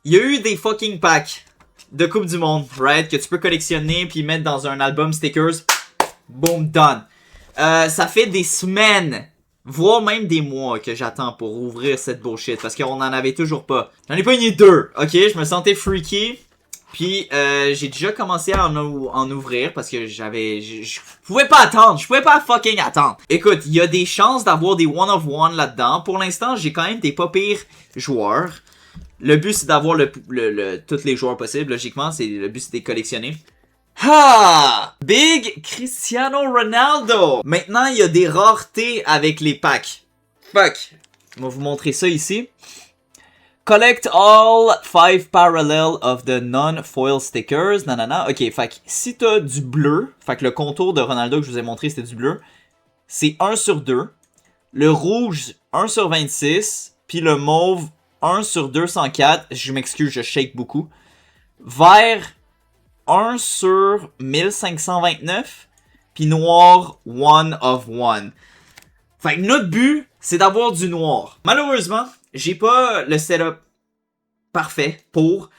il y a eu des fucking packs de Coupe du Monde, right? Que tu peux collectionner puis mettre dans un album stickers. Boom, done. Ça fait des semaines, voire même des mois que j'attends pour ouvrir cette bullshit parce qu'on en avait toujours pas. J'en ai pas eu deux, ok? Je me sentais freaky. Puis j'ai déjà commencé à en ouvrir parce que je pouvais pas attendre, je pouvais pas fucking attendre. Écoute, il y a des chances d'avoir des one of one là-dedans. Pour l'instant, j'ai quand même des pas pires joueurs. Le but c'est d'avoir tous les joueurs possibles, logiquement, le but c'est de les collectionner. Ha! Big Cristiano Ronaldo! Maintenant, il y a des raretés avec les packs. Fuck. Je vais vous montrer ça ici. Collect all 5 parallel of the non-foil stickers. Nanana. Ok, fait que si t'as du bleu, fait que le contour de Ronaldo que je vous ai montré c'était du bleu, c'est 1 sur 2. Le rouge, 1 sur 26. Puis le mauve, 1 sur 204. Je m'excuse, je shake beaucoup. Vert, 1 sur 1529. Puis noir, 1 of 1. Fait que notre but, c'est d'avoir du noir. Malheureusement, j'ai pas le setup parfait pour.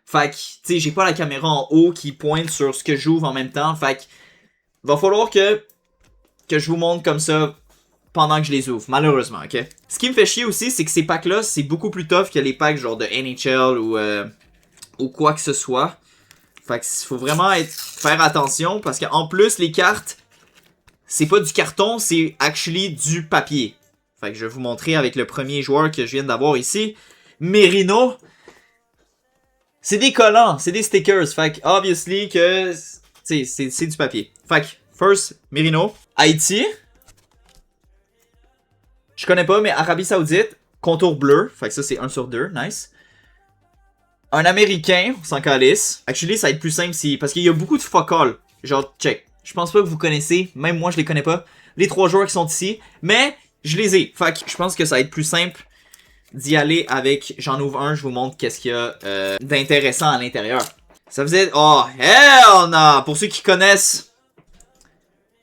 Fait que, tu sais, j'ai pas la caméra en haut qui pointe sur ce que j'ouvre en même temps. Fait que, va falloir que je vous montre comme ça pendant que je les ouvre, malheureusement, ok? Ce qui me fait chier aussi, c'est que ces packs-là, c'est beaucoup plus tough que les packs genre de NHL ou quoi que ce soit. Fait que, faut vraiment faire attention parce qu'en plus, les cartes, c'est pas du carton, c'est actually du papier. Fait que je vais vous montrer avec le premier joueur que je viens d'avoir ici. Merino. C'est des collants, c'est des stickers. Fait que, obviously, que c'est du papier. Fait que, first, Merino. Haïti. Je connais pas, mais Arabie Saoudite. Contour bleu. Fait que ça, c'est 1 sur 2. Nice. Un Américain, on s'en calisse. Actually, ça va être plus simple si... Parce qu'il y a beaucoup de fuck all. Genre, check. Je pense pas que vous connaissez. Même moi, je les connais pas. Les 3 joueurs qui sont ici. Mais... je les ai. Fait que je pense que ça va être plus simple d'y aller avec... J'en ouvre un, je vous montre qu'est-ce qu'il y a d'intéressant à l'intérieur. Ça faisait... Oh, hell no! Pour ceux qui connaissent...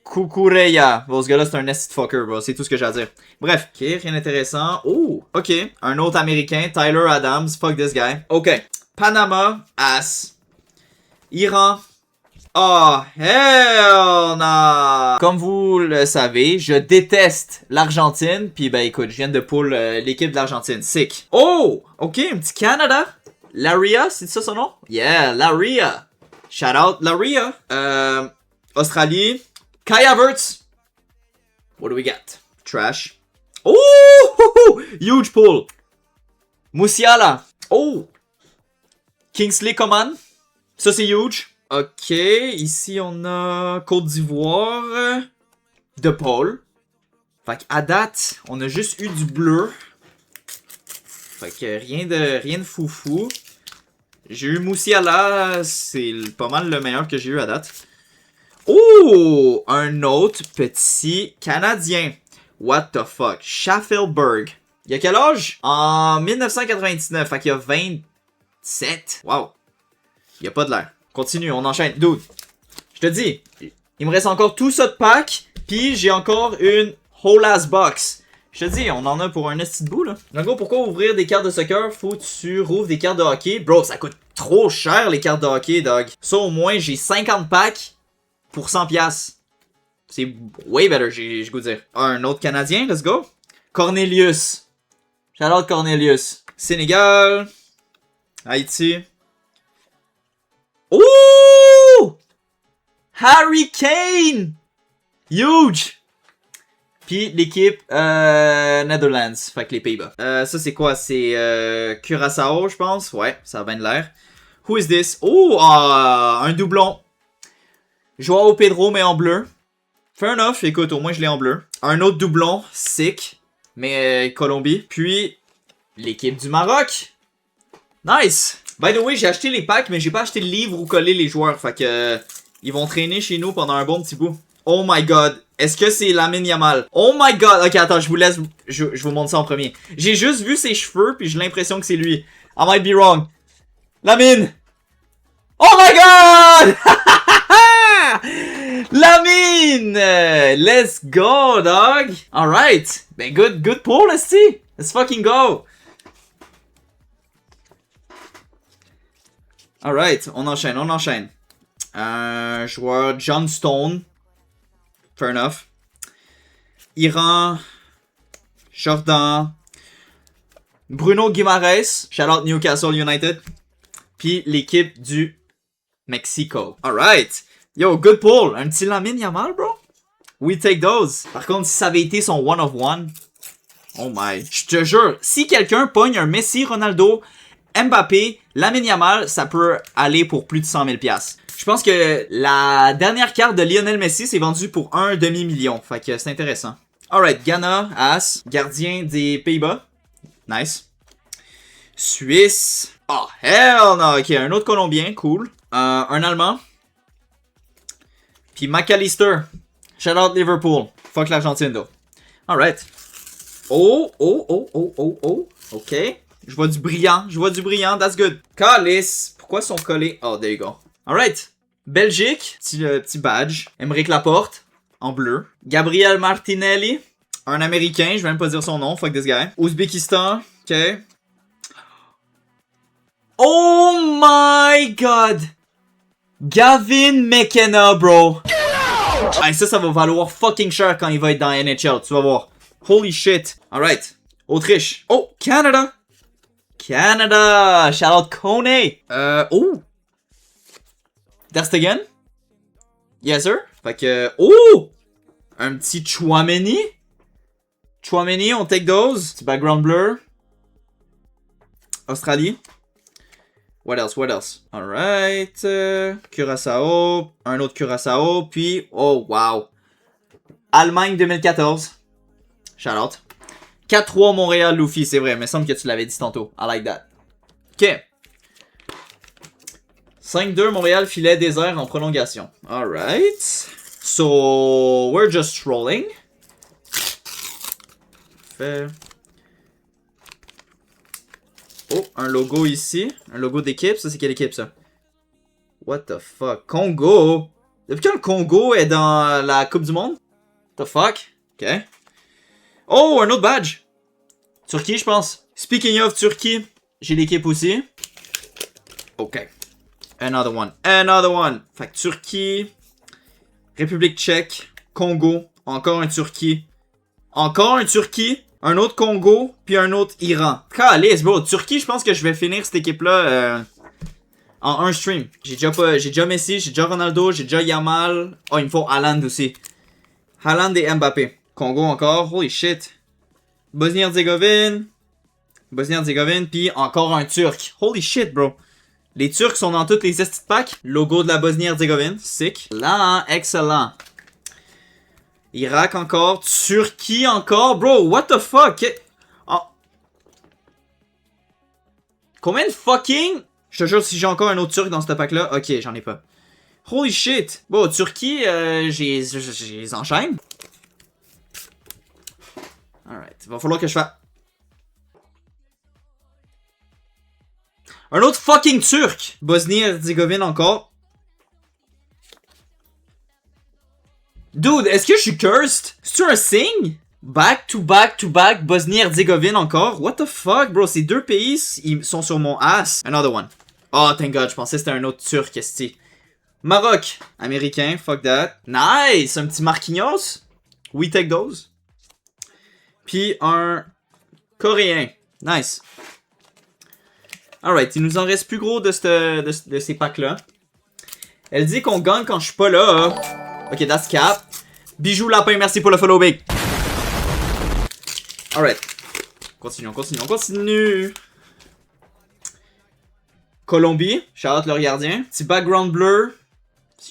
Kukureya. Bon, ce gars-là, c'est un nasty fucker, bro. C'est tout ce que j'ai à dire. Bref. Ok, rien d'intéressant. Oh, ok. Un autre Américain, Tyler Adams. Fuck this guy. Ok. Panama, ass. Iran... Oh, hell no! Comme vous le savez, je déteste l'Argentine. Puis ben écoute, je viens de pull l'équipe de l'Argentine. Sick. Oh! Ok, un petit Canada. Laria, c'est ça son nom? Yeah, Laria. Shout out Laria. Australie. Kai Havertz. What do we got? Trash. Oh! Huge pull. Musiala. Oh! Kingsley Coman. Ça c'est huge. Ok, ici on a Côte d'Ivoire, De Paul. Fait qu'à date, on a juste eu du bleu. Fait que rien de foufou. J'ai eu Musiala, c'est pas mal le meilleur que j'ai eu à date. Oh, un autre petit Canadien. What the fuck, Schaffelberg. Il a quel âge? En 1999, fait qu'il a 27. Wow, il a pas de l'air. Continue, on enchaîne. Dude, je te dis, il me reste encore tout ça de pack, puis j'ai encore une whole ass box. Je te dis, on en a pour un petit bout, là. En gros, pourquoi ouvrir des cartes de soccer? Faut que tu rouvres des cartes de hockey. Bro, ça coûte trop cher, les cartes de hockey, dog. Ça, au moins, j'ai 50 packs pour 100$. C'est way better, j'ai goût de dire. Un autre Canadien, let's go. Cornelius. Shout-out Cornelius. Sénégal. Haïti. Ouh! Harry Kane! Huge! Puis l'équipe Netherlands, fait que les Pays-Bas. Ça c'est quoi? C'est Curaçao, je pense. Ouais, ça a bien de l'air. Who is this? Oh! Un doublon. Joao Pedro, mais en bleu. Fair enough, écoute, au moins je l'ai en bleu. Un autre doublon, sick. Mais Colombie. Puis l'équipe du Maroc. Nice! By the way, j'ai acheté les packs, mais j'ai pas acheté le livre où coller les joueurs. Fait que ils vont traîner chez nous pendant un bon petit bout. Oh my god. Est-ce que c'est Lamine Yamal? Oh my god. Ok, attends, je vous laisse. Je vous montre ça en premier. J'ai juste vu ses cheveux, puis j'ai l'impression que c'est lui. I might be wrong. Lamine! Oh my god! Lamine! Let's go, dog! Alright. Ben, good pull, let's see. Let's fucking go. Alright, on enchaîne, on enchaîne. Joueur John Stone. Fair enough. Iran. Jordan. Bruno Guimaraes. Shout out Newcastle United. Puis l'équipe du Mexico. Alright. Yo, good pull. Un petit Lamine Yamal, bro. We take those. Par contre, si ça avait été son one of one. Oh my. Je te jure, si quelqu'un pogne un Messi, Ronaldo, Mbappé, Lamine Yamal, ça peut aller pour plus de 100 000 $. Je pense que la dernière carte de Lionel Messi s'est vendue pour un demi-million. Fait que c'est intéressant. Alright, Ghana, As, gardien des Pays-Bas. Nice. Suisse. Oh, hell no. Ok, un autre Colombien, cool. Un Allemand. Puis McAllister. Shout out Liverpool. Fuck l'Argentine, though. Alright. Oh. Ok. Je vois du brillant. That's good. Calice. Pourquoi ils sont collés? Oh, there you go. Alright. Belgique. Petit badge. Aymeric Laporte. En bleu. Gabriel Martinelli. Un Américain. Je vais même pas dire son nom. Fuck this guy. Ouzbékistan. Ok. Oh my god. Gavin McKenna, bro. Hey, ça va valoir fucking cher quand il va être dans NHL. Tu vas voir. Holy shit. Alright. Autriche. Oh, Canada. Shout out Kone. Oh. Der Stegen. Yes, sir. Fait que, oh. Un petit Chouameni. On take those. Petit background blur. Australie. What else? Alright. Curaçao. Un autre Curaçao. Puis, oh, wow. Allemagne 2014. Shout out. 4-3 Montréal, Luffy, c'est vrai. Mais il me semble que tu l'avais dit tantôt. I like that. Ok. 5-2 Montréal, filet désert en prolongation. Alright. So, we're just rolling. Fait. Oh, un logo ici. Un logo d'équipe. Ça, c'est quelle équipe, ça? What the fuck? Congo? Depuis quand le Congo est dans la Coupe du Monde? What the fuck? Ok. Oh, un autre badge. Turquie, je pense. Speaking of Turquie, j'ai l'équipe aussi. Ok. Another one. Fait que Turquie, République tchèque, Congo, encore un Turquie. Un autre Congo, puis un autre Iran. Calice, bro. Turquie, je pense que je vais finir cette équipe-là en un stream. J'ai déjà Messi, j'ai déjà Ronaldo, j'ai déjà Yamal. Oh, il me faut Haaland aussi. Haaland et Mbappé. Congo encore. Holy shit. Bosnie-Herzégovine, puis encore un Turc. Holy shit, bro. Les Turcs sont dans toutes les petites packs. Logo de la Bosnie-Herzégovine. Sick. Là, excellent. Irak encore. Turquie encore. Bro, what the fuck? Oh. Combien de fucking... Je te jure, si j'ai encore un autre Turc dans ce pack-là... Ok, j'en ai pas. Holy shit. Bon, Turquie, j'ai les enchaîne. Alright, il va falloir que je fasse... Un autre fucking Turc! Bosnie-Herzégovine encore. Dude, est-ce que je suis cursed? C'est-tu un signe? Back to back, Bosnie-Herzégovine encore. What the fuck, bro? Ces deux pays, ils sont sur mon ass. Another one. Oh, thank God, je pensais que c'était un autre Turc, esti. Maroc. Américain, fuck that. Nice! Un petit Marquinhos. We take those. Puis un Coréen. Nice. Alright, il nous en reste plus gros de ces packs-là. Elle dit qu'on gagne quand je suis pas là. Ok, that's cap. Bijou Lapin, merci pour le follow big. Alright. Continuons. Colombie, shout out leur gardien. Petit background bleu.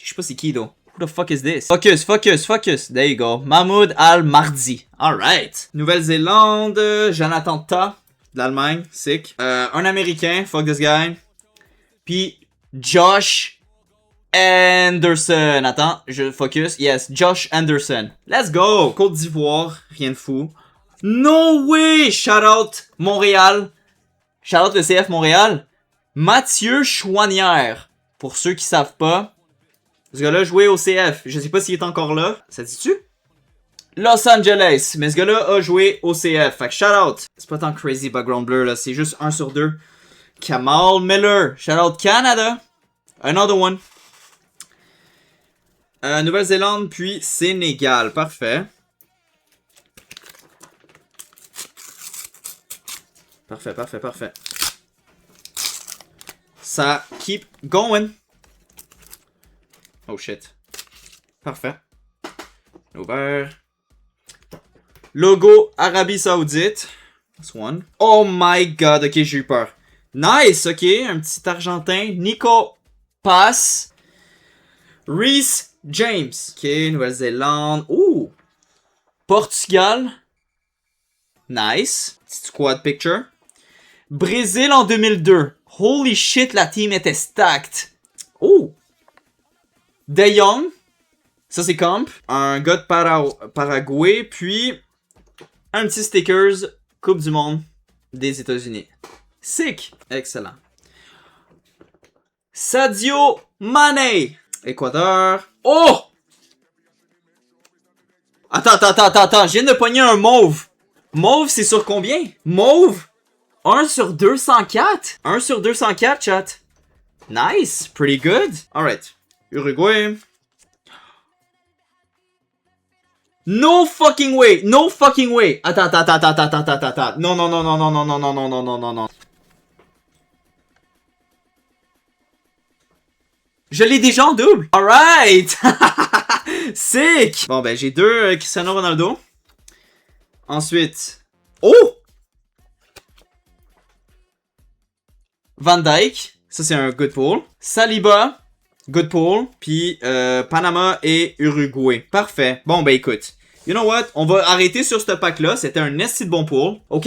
Je sais pas c'est qui, though. Who the fuck is this? Focus. There you go. Mahmoud Al-Mardi. Alright. Nouvelle-Zélande, Jonathan Ta. De l'Allemagne, sick. Un Américain, fuck this guy. Puis Josh Anderson. Attends, je focus. Yes, Josh Anderson. Let's go. Côte d'Ivoire, rien de fou. No way! Shout out Montréal. Shout out le CF Montréal. Mathieu Chouanière. Pour ceux qui savent pas, ce gars-là jouait au CF. Je sais pas s'il est encore là. Ça dit-tu? Los Angeles. Mais ce gars-là a joué au CF. Fait que shout out. C'est pas tant crazy background bleu là. C'est juste 1 sur 2. Kamal Miller. Shout out Canada. Another one. Nouvelle-Zélande, puis Sénégal. Parfait. Parfait, parfait, parfait. Ça keep going. Oh shit. Parfait. Ouvert. Logo Arabie Saoudite. This one. Oh my god, ok, j'ai eu peur. Nice, ok, un petit Argentin. Nico Pass. Reese James. Ok, Nouvelle-Zélande. Ouh. Portugal. Nice. Petit squad picture. Brésil en 2002. Holy shit, la team était stacked. Oh. De Jong. Ça, c'est comp. Un gars de Paraguay. Puis, un petit stickers. Coupe du monde des États-Unis. Sick. Excellent. Sadio Mane. Équateur. Oh! Attends. Je viens de pogner un mauve. Mauve, c'est sur combien? Mauve? 1 sur 204? 1 sur 204, chat. Nice. Pretty good. Alright. Uruguay. No fucking way. No fucking way. Attends. Non. Je l'ai déjà en double. Alright. Sick. Bon, ben, j'ai deux Cristiano Ronaldo. Ensuite. Oh! Van Dyke. Ça, c'est un good pull. Saliba. Good pull. Puis, Panama et Uruguay. Parfait. Bon, ben, écoute. You know what? On va arrêter sur ce pack-là. C'était un esti de bon pull. OK.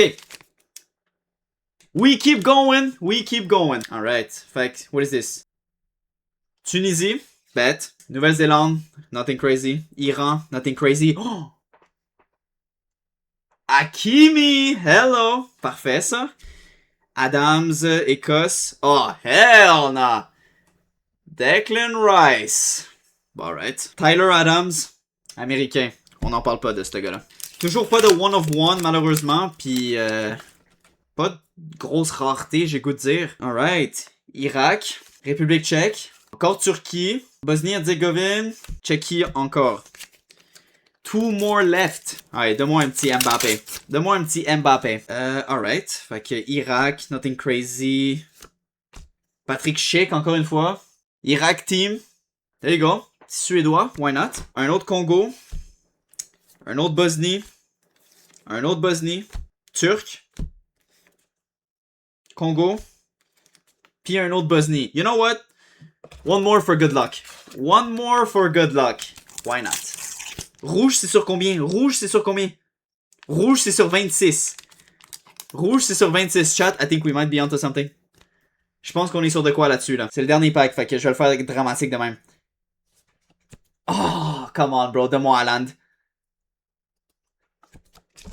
We keep going. Alright. Fait que, what is this? Tunisie. Bet. Nouvelle-Zélande. Nothing crazy. Iran. Nothing crazy. Oh! Hakimi. Hello. Parfait, ça. Adams, Écosse. Oh, hell no. Declan Rice. Alright. Tyler Adams. Américain. On n'en parle pas de ce gars-là. Toujours pas de one of one, malheureusement. Puis, pas de grosse rareté, j'ai goût de dire. Alright. Irak. République tchèque. Encore Turquie. Bosnie-Herzégovine. Tchéquie encore. Two more left. Alright, donne-moi un petit Mbappé. Alright. Fait que Irak, nothing crazy. Patrick Schick, encore une fois. Irak team. There you go. Petit Suédois, why not? Un autre Congo. Un autre Bosnie. Turc. Congo. Puis un autre Bosnie. You know what? One more for good luck. Why not? Rouge, c'est sur combien? Rouge, c'est sur 26. Chat. I think we might be onto something. Je pense qu'on est sur de quoi là-dessus, là. C'est le dernier pack, fait que je vais le faire dramatique de même. Oh, come on, bro. Donne-moi Haaland.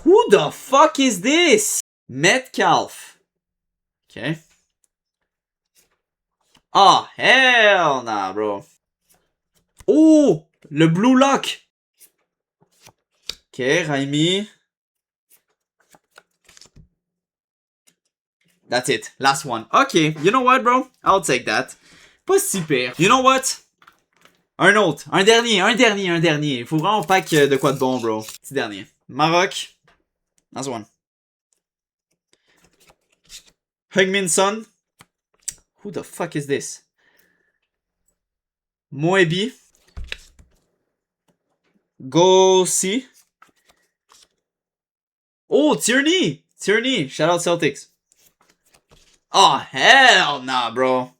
Who the fuck is this? Metcalf. OK. Oh, hell nah, bro. Oh, le Blue Lock. OK, Raimi. That's it. Last one. OK, you know what, bro? I'll take that. Pas si pire. You know what? Un autre. Un dernier. Faut vraiment pack de quoi de bon, bro. Petit dernier. Maroc. Last one. Heung-min Son. Who the fuck is this? Moebi. Gossi. Oh, Tierney. Shout out Celtics. Oh, hell nah, bro.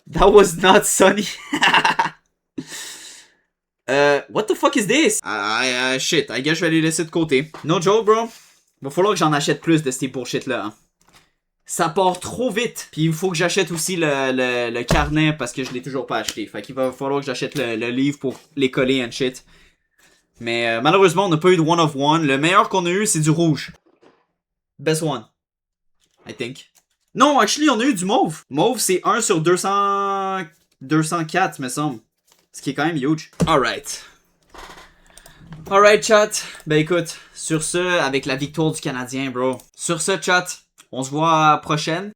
That was not Sonny. What the fuck is this? Shit, I guess je vais les laisser de côté. No joke, bro. Va falloir que j'en achète plus de ces bullshit-là. Hein. Ça part trop vite. Puis il faut que j'achète aussi le carnet parce que je l'ai toujours pas acheté. Fait qu'il va falloir que j'achète le livre pour les coller and shit. Mais malheureusement, on n'a pas eu de one of one. Le meilleur qu'on a eu, c'est du rouge. Best one. I think. Non, actually, on a eu du mauve. Mauve, c'est 1 sur 204, me semble. Ce qui est quand même huge. Alright, chat. Ben écoute, sur ce, avec la victoire du Canadien, bro. Sur ce, chat, on se voit à la prochaine.